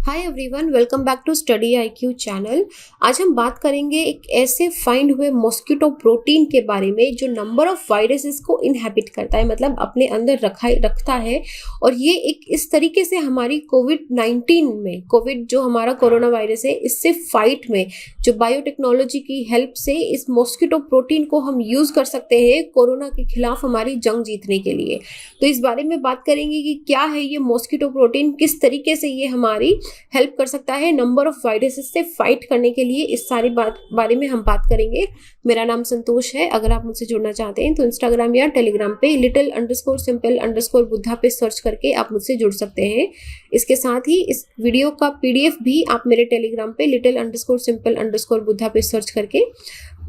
Hi everyone, welcome back to Study IQ channel. आज हम बात करेंगे एक ऐसे फाइंड हुए मॉस्किटो प्रोटीन के बारे में जो नंबर ऑफ वायरसेस को इनहेबिट करता है, मतलब अपने अंदर रखता है। और ये एक इस तरीके से हमारी कोविड-19 में, कोविड जो हमारा कोरोना वायरस है, इससे फाइट में जो बायोटेक्नोलॉजी की हेल्प से इस मॉस्किटो प्रोटीन को हम यूज कर सकते हैं कोरोना के खिलाफ हमारी जंग जीतने के लिए। तो इस बारे में बात करेंगे कि क्या है ये मॉस्किटो प्रोटीन, किस तरीके से ये हमारी हेल्प कर सकता है नंबर ऑफ वायरसेस से फाइट करने के लिए। इस सारी बारे में हम बात करेंगे। मेरा नाम संतोष है। अगर आप मुझसे जुड़ना चाहते हैं तो इंस्टाग्राम या टेलीग्राम पे little_simple_बुद्धा पे सर्च करके आप मुझसे जुड़ सकते हैं। इसके साथ ही इस वीडियो का पीडीएफ भी आप मेरे टेलीग्राम पे little_simple_बुद्धा पे सर्च करके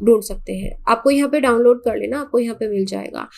ढूंढ सकते हैं। आपको यहाँ पे डाउनलोड कर लेना, आपको यहाँ पे मिल जाएगा।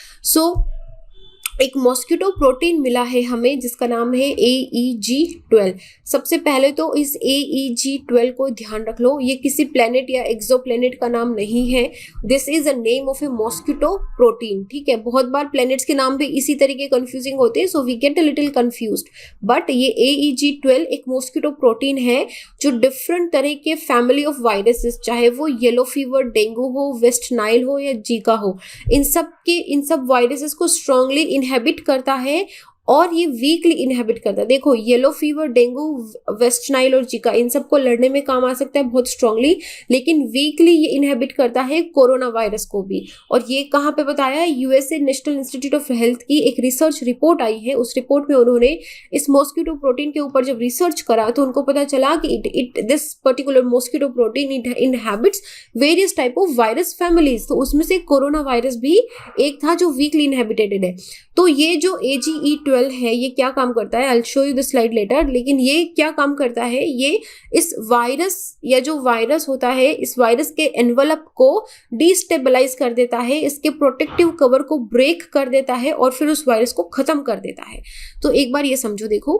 एक मॉस्किटो प्रोटीन मिला है हमें जिसका नाम है AEG12। सबसे पहले तो इस AEG12 को ध्यान रख लो, ये किसी प्लेनेट या एक्सोप्लेनेट का नाम नहीं है। This is a name of a mosquito protein. ठीक है, बहुत बार प्लेनेट्स के नाम भी इसी तरीके कंफ्यूजिंग होते हैं, so we get a little confused. But ये AEG12 एक मॉस्किटो प्रोटीन है जो डिफरेंट तरह के फैमिली ऑफ वायरसेस, चाहे वो येलो फीवर, डेंगू हो, वेस्ट नाइल हो या जीका हो, इन सब वायरसेस को स्ट्रांगली इनहेबिट करता है और ये वीकली इनहेबिट करता है। देखो, yellow fever, dengue, West Nile और जीका इन सबको लड़ने में काम आ सकता है बहुत स्ट्रांगली, लेकिन वीकली ये इनहेबिट करता है कोरोना वायरस को भी। और ये कहाँ पे बताया है? USA national institute of health की एक रिसर्च रिपोर्ट आई है। उस रिपोर्ट में उन्होंने इस मॉस्किटो प्रोटीन के ऊपर जब रिसर्च करा तो उनको पता चला कि this particular mosquito protein it inhabits various type of virus families. तो उसमें से कोरोना वायरस भी एक था जो वीकली इनहेबिटेड है। तो ये जो AGE12 है, ये क्या काम करता है? I will show you the slide later. लेकिन ये क्या काम करता है? ये इस वायरस या जो वायरस होता है, इस वायरस के एनवलप को डिस्टेबलाइज कर देता है, इसके प्रोटेक्टिव कवर को ब्रेक कर देता है और फिर उस वायरस को खत्म कर देता है। तो एक बार ये समझो, देखो,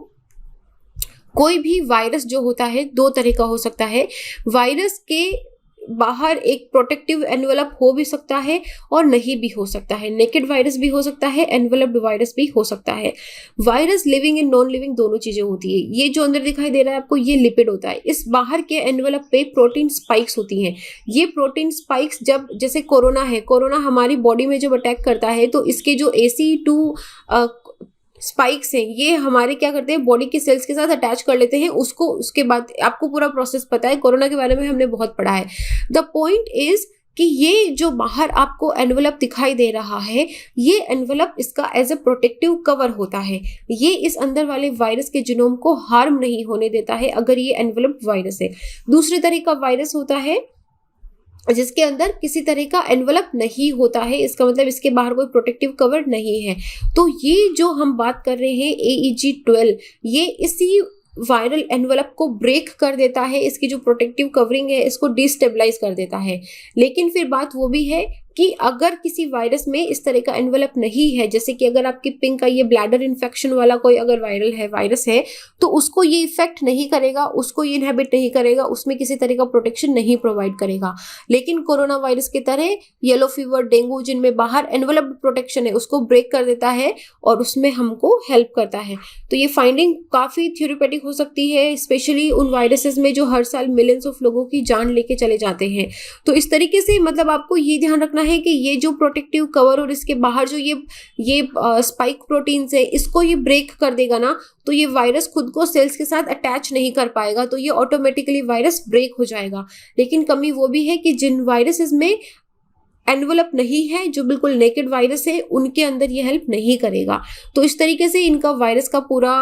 कोई भी वायरस जो होता है दो तरह का हो सकता है। वायरस के बाहर एक प्रोटेक्टिव एनवलप हो भी सकता है और नहीं भी हो सकता है। नेकेड वायरस भी हो सकता है, एनवलप्ड वायरस भी हो सकता है। Virus living and non living दोनों चीजें होती है। ये जो अंदर दिखाई दे रहा है आपको, ये लिपिड होता है। इस बाहर के एनवलप पे प्रोटीन स्पाइक्स होती हैं। ये प्रोटीन स्पाइक्स जब, जैसे कोरोना है, कोरोना हमारी बॉडी में जब अटैक करता है तो इसके जो ACE2 स्पाइक्स हैं, ये हमारे क्या करते हैं, बॉडी के सेल्स के साथ अटैच कर लेते हैं उसको। उसके बाद आपको पूरा प्रोसेस पता है, कोरोना के बारे में हमने बहुत पढ़ा है। द पॉइंट इज कि ये जो बाहर आपको एनवलप दिखाई दे रहा है, ये एनवलप इसका एज ए प्रोटेक्टिव कवर होता है। ये इस अंदर वाले वायरस के जीनोम को हार्म नहीं होने देता है अगर ये एनवलप वायरस है। दूसरे तरह का वायरस होता है जिसके अंदर किसी तरह का एनवलप नहीं होता है, इसका मतलब इसके बाहर कोई प्रोटेक्टिव कवर नहीं है। तो ये जो हम बात कर रहे हैं AEG12, ये इसी वायरल एनवलप को ब्रेक कर देता है, इसकी जो प्रोटेक्टिव कवरिंग है इसको डिस्टेबलाइज कर देता है। लेकिन फिर बात वो भी है कि अगर किसी वायरस में इस तरह का एनवलप नहीं है, जैसे कि अगर आपकी पिंक का ये ब्लैडर इन्फेक्शन वाला कोई अगर वायरस है, तो उसको ये इफेक्ट नहीं करेगा, उसको ये इनहेबिट नहीं करेगा, उसमें किसी तरह का प्रोटेक्शन नहीं प्रोवाइड करेगा। लेकिन कोरोना वायरस की तरह येलो फीवर, डेंगू, जिनमें बाहर एनवलप प्रोटेक्शन है, उसको ब्रेक कर देता है और उसमें हमको हेल्प करता है। तो ये फाइंडिंग काफी थ्योरेटिक हो सकती है, स्पेशली उन वायरसेस में जो हर साल मिलियंस ऑफ लोगों की जान लेके चले जाते हैं। तो इस तरीके से मतलब आपको ये ध्यान रखना है कि ये जो प्रोटेक्टिव कवर और इसके बाहर जो ये स्पाइक प्रोटीन्स है, इसको ये ब्रेक कर देगा ना, तो ये वायरस खुद को सेल्स के साथ अटैच नहीं कर पाएगा, तो ये ऑटोमेटिकली वायरस ब्रेक हो जाएगा। लेकिन कमी वो भी है कि जिन वायरसेस में एनवलप नहीं है, जो बिल्कुल नेकेड वायरस है, उनके अंदर ये हेल्प नहीं करेगा। तो इस तरीके से इनका वायरस का पूरा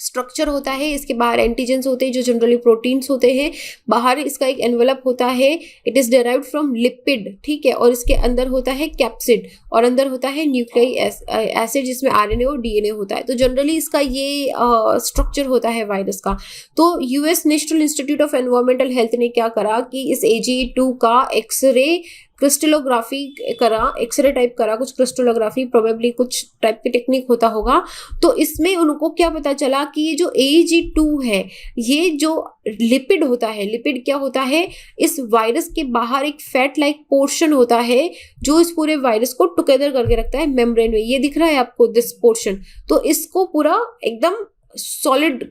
स्ट्रक्चर होता है। इसके बाहर एंटीजेंस होते हैं जो जनरली प्रोटीन्स होते हैं, बाहर इसका एक एनवलप होता है, it is derived from lipid, ठीक है, और इसके अंदर होता है कैप्सिड और अंदर होता है न्यूक्लिक एसिड जिसमें RNA और DNA होता है। तो जनरली इसका ये स्ट्रक्चर होता है वायरस का। तो US national institute of environmental health ने क्या करा कि इस AGE2 का एक्सरे क्रिस्टलोग्राफी करा, एक्सरे टाइप करा, कुछ क्रिस्टलोग्राफी प्रोबेबली कुछ टाइप की टेक्निक होता होगा। तो इसमें उनको क्या पता चला कि ये जो AEG2 है, ये जो लिपिड होता है, लिपिड क्या होता है, इस वायरस के बाहर एक फैट लाइक पोर्शन होता है जो इस पूरे वायरस को टुगेदर करके रखता है मेम्ब्रेन में। ये दिख रहा है आपको दिस पोर्शन, तो इसको पूरा एकदम सॉलिड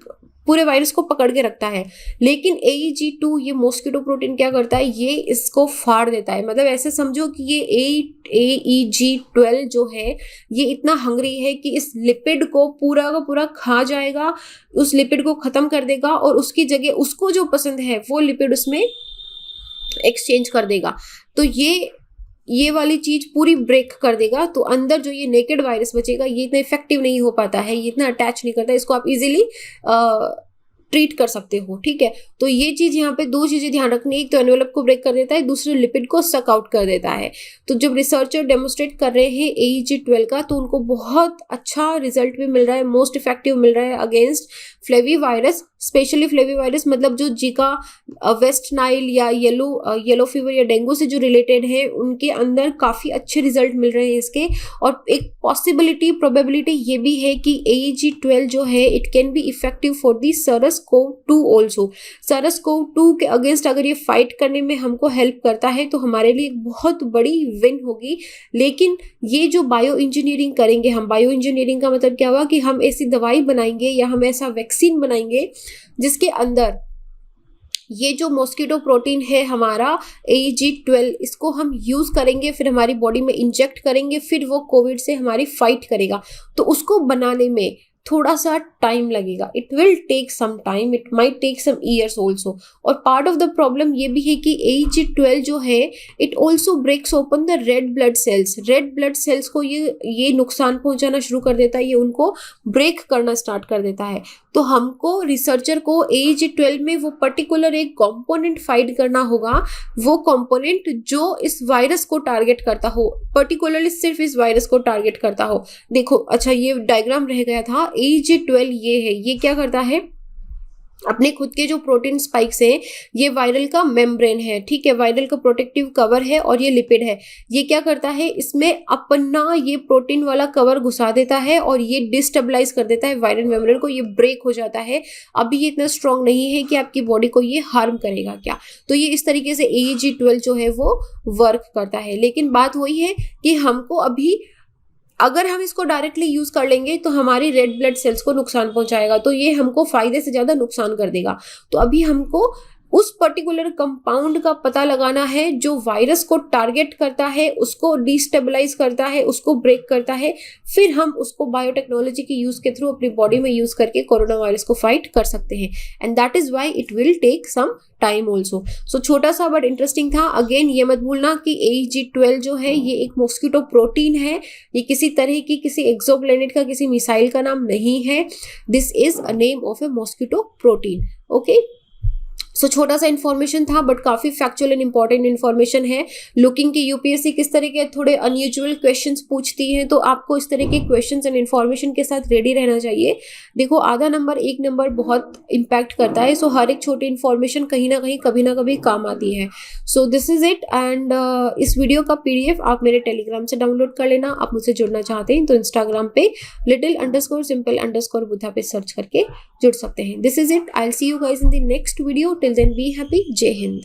पूरे वायरस को पकड़ के रखता है। लेकिन AEG2 ये मॉस्किटो प्रोटीन क्या करता है, ये इसको फाड़ देता है। मतलब ऐसे समझो कि ये AEG12 जो है ये इतना हंग्री है कि इस लिपिड को पूरा का पूरा खा जाएगा, उस लिपिड को खत्म कर देगा और उसकी जगह उसको जो पसंद है वो लिपिड उसमें एक्सचेंज कर देगा। तो ये वाली चीज पूरी ब्रेक कर देगा। तो अंदर जो ये नेकेड वायरस बचेगा ये इतना इफेक्टिव नहीं हो पाता है, ये इतना अटैच नहीं करता, इसको आप इजीली ट्रीट कर सकते हो। ठीक है, तो ये चीज यहाँ पे दो चीजें ध्यान रखनी, एक तो एनवेलप को ब्रेक कर देता है, दूसरे लिपिड को सक आउट कर देता है। तो जब रिसर्चर डेमोन्स्ट्रेट कर रहे हैं AEG12 का तो उनको बहुत अच्छा रिजल्ट भी मिल रहा है, मोस्ट इफेक्टिव मिल रहा है against flavi virus, specially flavi virus मतलब जो जीका, वेस्ट नाइल या येलो फीवर या डेंगू से जो रिलेटेड है उनके अंदर काफी अच्छे रिजल्ट मिल रहे हैं इसके। और एक पॉसिबिलिटी प्रोबेबिलिटी ये भी है कि AEG12 जो है it can be effective for the SARS-CoV-2 also. SARS-CoV-2 के अगेंस्ट अगर ये फाइट करने में हमको हेल्प करता है तो हमारे लिए एक बहुत बड़ी विन होगी। लेकिन ये जो बायो इंजीनियरिंग करेंगे हम, बायो इंजीनियरिंग का मतलब क्या हुआ कि हम ऐसी दवाई बनाएंगे या हम ऐसा वैक्सीन बनाएंगे जिसके अंदर ये जो मॉस्किटो प्रोटीन है हमारा AEG12 इसको हम यूज करेंगे, फिर हमारी बॉडी में इंजेक्ट करेंगे, फिर वो कोविड से हमारी फाइट करेगा। तो उसको बनाने में थोड़ा सा टाइम लगेगा, it will take some time, it might take some years also. और पार्ट ऑफ द प्रॉब्लम ये भी है कि AEG12 जो है it also breaks open the red blood cells. Red blood cells को ये नुकसान पहुंचाना शुरू कर देता है, ये उनको ब्रेक करना स्टार्ट कर देता है। तो हमको रिसर्चर को AEG12 में वो पर्टिकुलर एक कंपोनेंट फाइंड करना होगा, वो कंपोनेंट जो इस वायरस को टारगेट करता हो, पर्टिकुलरली सिर्फ इस वायरस को टारगेट करता हो। देखो अच्छा ये डायग्राम रह गया था, AEG12 ये है, ये क्या करता है, अपने खुद के जो प्रोटीन स्पाइक्स हैं, ये वायरल का मेम्ब्रेन है, ठीक है, वायरल का प्रोटेक्टिव कवर है और ये लिपिड है। ये क्या करता है, इसमें अपना ये प्रोटीन वाला कवर घुसा देता है और ये डिस्टेबलाइज कर देता है वायरल मेम्ब्रेन को, ये ब्रेक हो जाता है। अभी ये इतना स्ट्रांग नहीं है कि आपकी बॉडी को ये हार्म करेगा क्या। तो ये इस तरीके से AEG12 जो है वो वर्क करता है। लेकिन बात वही है कि हमको अभी अगर हम इसको डायरेक्टली यूज कर लेंगे तो हमारी रेड ब्लड सेल्स को नुकसान पहुंचाएगा, तो ये हमको फायदे से ज्यादा नुकसान कर देगा। तो अभी हमको उस पर्टिकुलर कंपाउंड का पता लगाना है जो वायरस को टारगेट करता है, उसको डिस्टेबलाइज करता है, उसको ब्रेक करता है, फिर हम उसको बायोटेक्नोलॉजी के यूज के थ्रू अपनी बॉडी में यूज करके कोरोना वायरस को फाइट कर सकते हैं। And that is why it will take some time also. So छोटा सा बट इंटरेस्टिंग था। अगेन ये मत भूलना कि AEG12 जो है ये एक मॉस्किटो प्रोटीन है, ये किसी तरह की किसी एक्सोप्लैनेट का किसी मिसाइल का नाम नहीं है। This is a name of a mosquito protein. Okay, so छोटा सा इन्फॉर्मेशन था बट काफी फैक्चुअल एंड इंपॉर्टेंट इन्फॉर्मेशन है। लुकिंग की यूपीएससी किस तरह के थोड़े अनयूजुअल क्वेश्चंस पूछती है, तो आपको इस तरह के क्वेश्चंस एंड इन्फॉर्मेशन के साथ रेडी रहना चाहिए। देखो आधा नंबर एक नंबर बहुत इम्पैक्ट करता है, सो हर एक छोटी इन्फॉर्मेशन कहीं ना कहीं कभी ना कभी काम आती है। So this is it. And इस वीडियो का PDF आप मेरे टेलीग्राम से डाउनलोड कर लेना। आप मुझसे जुड़ना चाहते हैं तो इंस्टाग्राम पे little_simple_बुद्धा पे सर्च करके जुड़ सकते हैं। This is it. I will see you guys in the next video. Till then, be happy. Jai Hind.